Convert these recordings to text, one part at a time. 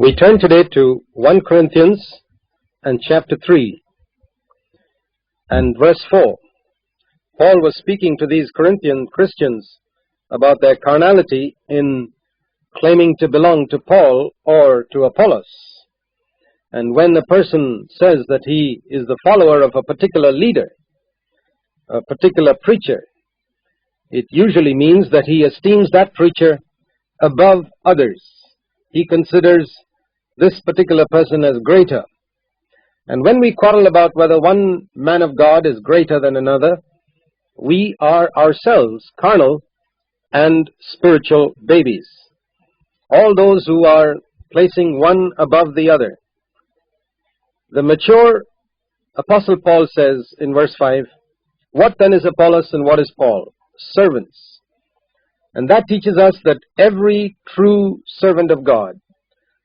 We turn today to 1 Corinthians and chapter 3 and verse 4. Paul was speaking to these Corinthian Christians about their carnality in claiming to belong to Paul or to Apollos. And when a person says that he is the follower of a particular leader, a particular preacher, it usually means that he esteems that preacher above others. He considers this particular person as greater. And when we quarrel about whether one man of God is greater than another, we are ourselves carnal and spiritual babies. All those who are placing one above the other. The mature Apostle Paul says in verse 5, "What then is Apollos and what is Paul? Servants." And that teaches us that every true servant of God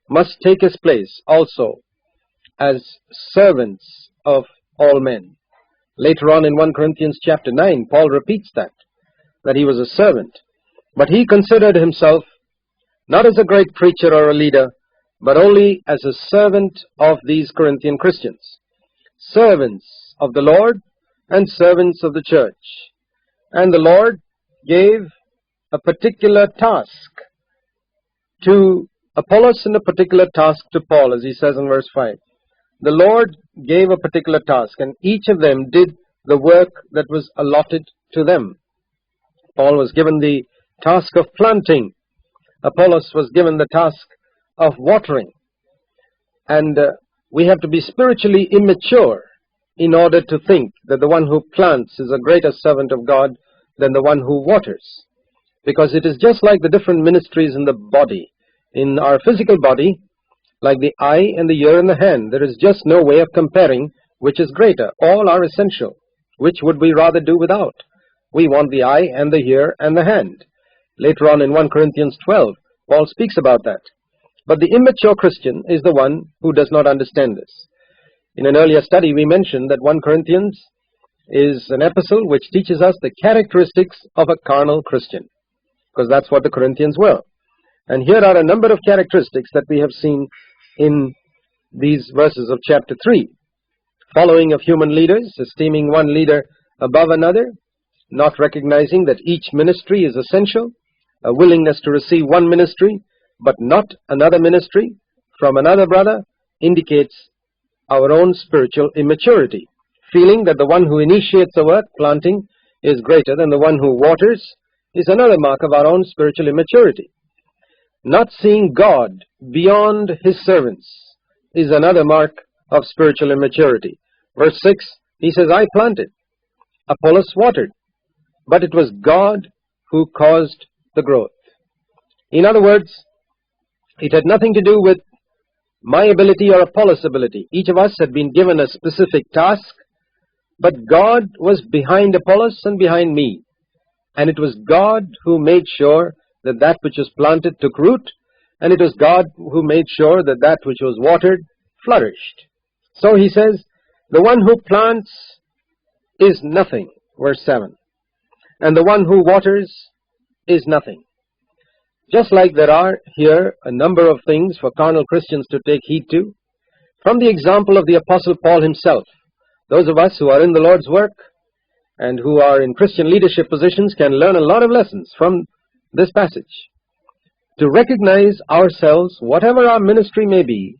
must take his place also as servants of all men. Later on in 1 Corinthians chapter 9, Paul repeats that he was a servant. But he considered himself not as a great preacher or a leader, but only as a servant of these Corinthian Christians. Servants of the Lord and servants of the church. And the Lord gave a particular task to Apollos and a particular task to Paul, as he says in verse 5. The Lord gave a particular task, and each of them did the work that was allotted to them. Paul was given the task of planting. Apollos was given the task of watering. And we have to be spiritually immature in order to think that the one who plants is a greater servant of God than the one who waters. Because it is just like the different ministries in the body. In our physical body, like the eye and the ear and the hand, there is just no way of comparing which is greater. All are essential. Which would we rather do without? We want the eye and the ear and the hand. Later on in 1 Corinthians 12, Paul speaks about that. But the immature Christian is the one who does not understand this. In an earlier study, we mentioned that 1 Corinthians is an epistle which teaches us the characteristics of a carnal Christian, because that's what the Corinthians were. And here are a number of characteristics that we have seen in these verses of chapter 3. Following of human leaders, esteeming one leader above another, not recognizing that each ministry is essential, a willingness to receive one ministry, but not another ministry from another brother, indicates our own spiritual immaturity. Feeling that the one who initiates the work, planting, is greater than the one who waters, is another mark of our own spiritual immaturity. Not seeing God beyond his servants is another mark of spiritual immaturity. Verse 6, he says, "I planted, Apollos watered, but it was God who caused the growth." In other words, it had nothing to do with my ability or Apollos' ability. Each of us had been given a specific task, but God was behind Apollos and behind me. And it was God who made sure that that which was planted took root, and it was God who made sure that that which was watered flourished. So he says, the one who plants is nothing, verse 7, and the one who waters is nothing. Just like there are here a number of things for carnal Christians to take heed to, from the example of the Apostle Paul himself, those of us who are in the Lord's work and who are in Christian leadership positions can learn a lot of lessons from this passage. To recognize ourselves, whatever our ministry may be,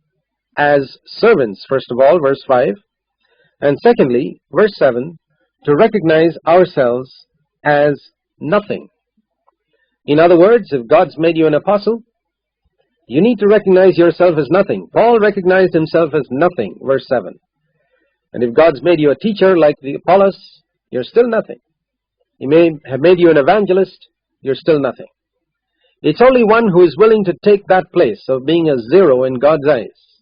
as servants, first of all, verse 5, and secondly, verse 7, to recognize ourselves as nothing. In other words, if God's made you an apostle, you need to recognize yourself as nothing. Paul recognized himself as nothing, verse 7. And if God's made you a teacher like the Apollos, you're still nothing. He may have made you an evangelist, you're still nothing. It's only one who is willing to take that place of being a zero in God's eyes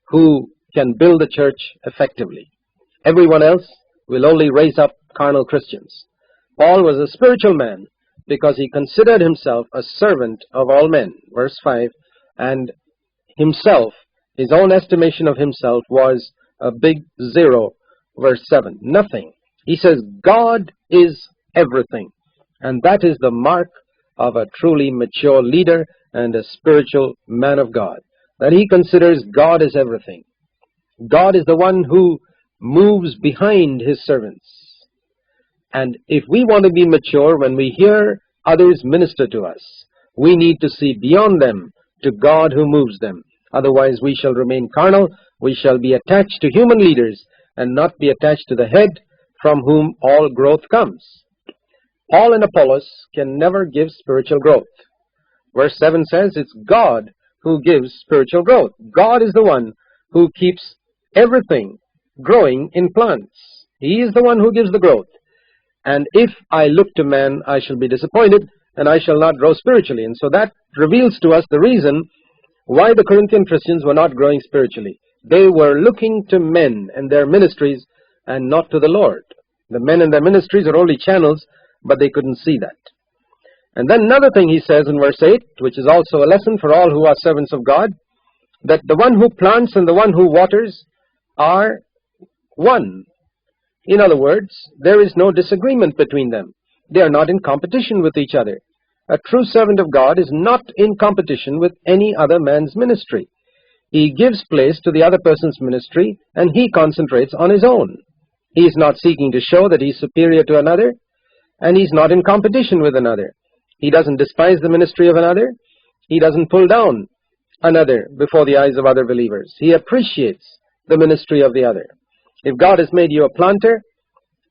who can build a church effectively. Everyone else will only raise up carnal Christians. Paul was a spiritual man because he considered himself a servant of all men, verse 5, and himself, his own estimation of himself was a big zero, verse 7, nothing. He says, God is everything, and that is the mark of a truly mature leader and a spiritual man of God. that he considers God as everything. God is the one who moves behind his servants. And if we want to be mature, when we hear others minister to us, we need to see beyond them to God who moves them. Otherwise we shall remain carnal, we shall be attached to human leaders and not be attached to the head from whom all growth comes. Paul and Apollos can never give spiritual growth. Verse 7 says it's God who gives spiritual growth. God is the one who keeps everything growing in plants. He is the one who gives the growth. And if I look to man, I shall be disappointed, and I shall not grow spiritually. And so that reveals to us the reason why the Corinthian Christians were not growing spiritually. They were looking to men and their ministries and not to the Lord. The men and their ministries are only channels, but they couldn't see that. And then another thing he says in verse 8, which is also a lesson for all who are servants of God, that the one who plants and the one who waters are one. In other words, there is no disagreement between them. They are not in competition with each other. A true servant of God is not in competition with any other man's ministry. He gives place to the other person's ministry and he concentrates on his own. He is not seeking to show that he is superior to another, and he is not in competition with another. He doesn't despise the ministry of another. He doesn't pull down another before the eyes of other believers. He appreciates the ministry of the other. If God has made you a planter,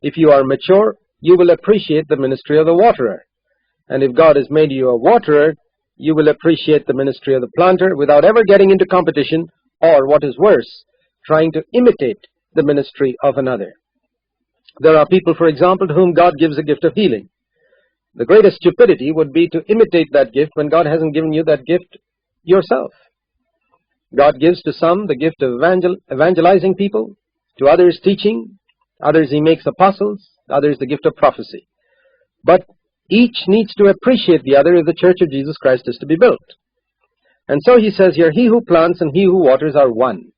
if you are mature, you will appreciate the ministry of the waterer. And if God has made you a waterer, you will appreciate the ministry of the planter without ever getting into competition or, what is worse, trying to imitate the ministry of another. There are people, for example, to whom God gives a gift of healing. The greatest stupidity would be to imitate that gift when God hasn't given you that gift yourself. God gives to some the gift of evangelizing people, to others teaching, others he makes apostles, others the gift of prophecy. But each needs to appreciate the other if the church of Jesus Christ is to be built. And so he says here, he who plants and he who waters are one.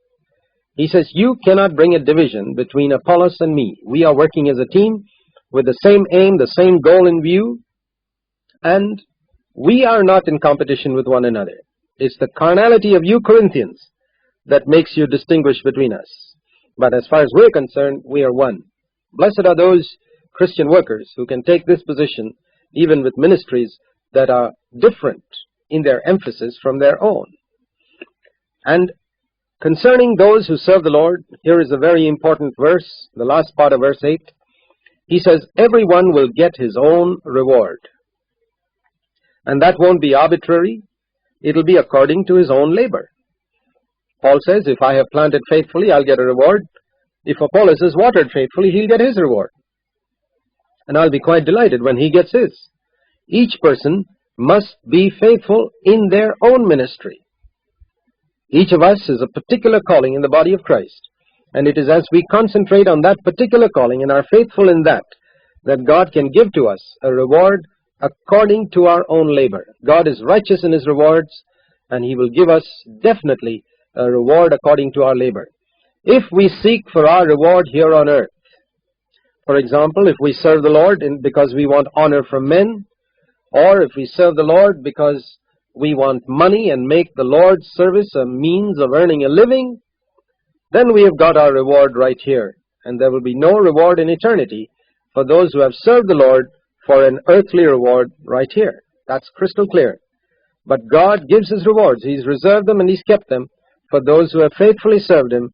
He says, you cannot bring a division between Apollos and me. We are working as a team with the same aim, the same goal in view, and we are not in competition with one another. It's the carnality of you Corinthians that makes you distinguish between us. But as far as we're concerned, we are one. Blessed are those Christian workers who can take this position even with ministries that are different in their emphasis from their own. And concerning those who serve the Lord, here is a very important verse, the last part of verse 8. He says, everyone will get his own reward. And that won't be arbitrary. It'll be according to his own labor. Paul says, if I have planted faithfully, I'll get a reward. If Apollos has watered faithfully, he'll get his reward. And I'll be quite delighted when he gets his. Each person must be faithful in their own ministry. Each of us is a particular calling in the body of Christ. And it is as we concentrate on that particular calling and are faithful in that, that God can give to us a reward according to our own labor. God is righteous in his rewards, and he will give us definitely a reward according to our labor. If we seek for our reward here on earth, for example, if we serve the Lord because we want honor from men, or if we serve the Lord because we want money and make the Lord's service a means of earning a living, then we have got our reward right here. And there will be no reward in eternity for those who have served the Lord for an earthly reward right here. That's crystal clear. But God gives his rewards. He's reserved them and he's kept them for those who have faithfully served him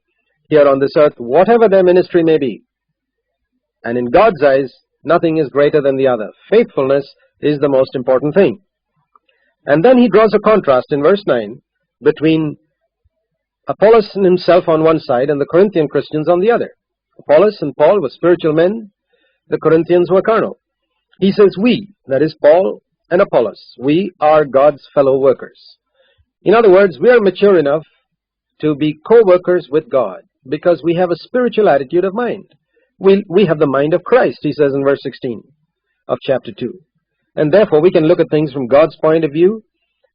here on this earth, whatever their ministry may be. And in God's eyes, nothing is greater than the other. Faithfulness is the most important thing. And then he draws a contrast in verse 9 between Apollos and himself on one side and the Corinthian Christians on the other. Apollos and Paul were spiritual men. The Corinthians were carnal. He says we, that is Paul and Apollos, we are God's fellow workers. In other words, we are mature enough to be co-workers with God because we have a spiritual attitude of mind. We have the mind of Christ, he says in verse 16 of chapter 2. And therefore we can look at things from God's point of view.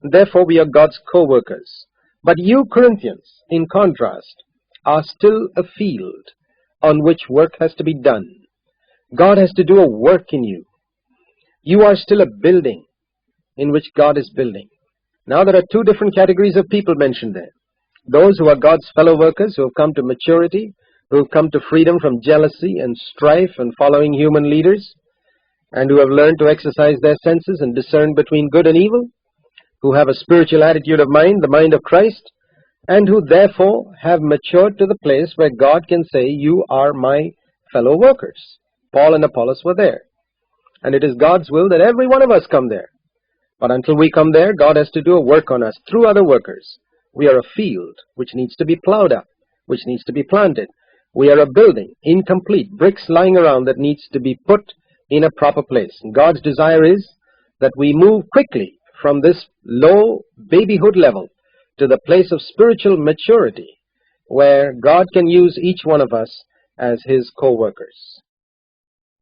And therefore we are God's co-workers. But you Corinthians, in contrast, are still a field on which work has to be done. God has to do a work in you. You are still a building in which God is building. Now there are two different categories of people mentioned there. those who are God's fellow workers, who have come to maturity, who have come to freedom from jealousy and strife and following human leaders, and who have learned to exercise their senses and discern between good and evil, who have a spiritual attitude of mind, the mind of Christ, and who therefore have matured to the place where God can say, you are my fellow workers. Paul and Apollos were there. And it is God's will that every one of us come there. But until we come there, God has to do a work on us through other workers. We are a field which needs to be plowed up, which needs to be planted. We are a building, incomplete, bricks lying around that needs to be put in a proper place. And God's desire is that we move quickly from this low babyhood level to the place of spiritual maturity, where God can use each one of us as His co-workers.